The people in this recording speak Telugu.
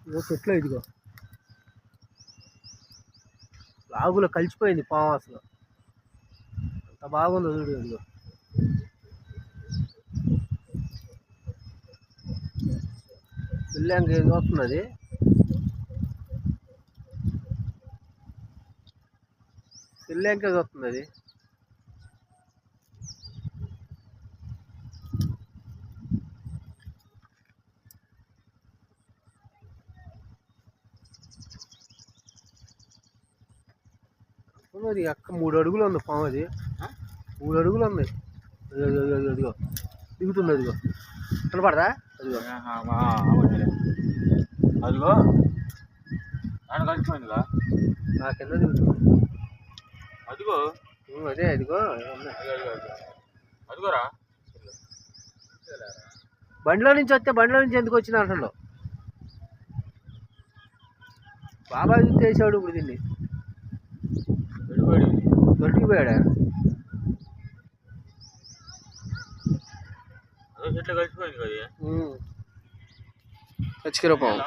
ఇదిగో చెట్లు ఇదిగో లాగులో కలిసిపోయింది పాము అసలు అంత బాగుంది చూడు ఇదిగో పిల్లంగా ఏం చూస్తుంది అది పిల్లంకే చూస్తుంది అది అది అక్క 3 అడుగులు ఉంది పాము అది 3 అడుగులు ఉంది అదిగో దిగుతుంది అదిగో కనపడదా అదిగో అదిగో ఆయన కలిసిపోయిందిగా నా కింద దిగుతుంది అదిగో అదే అదిగో అదిగోరా బండిలో నుంచి వస్తే బండిలో నుంచి ఎందుకు వచ్చింది అంటున్నావు బాబాయ్ చూస్తే వేసాడు ఇప్పుడు దీన్ని దొరికి పోయాడా చెట్లు కలిసిపోయింది కదా చచ్చికిరపాము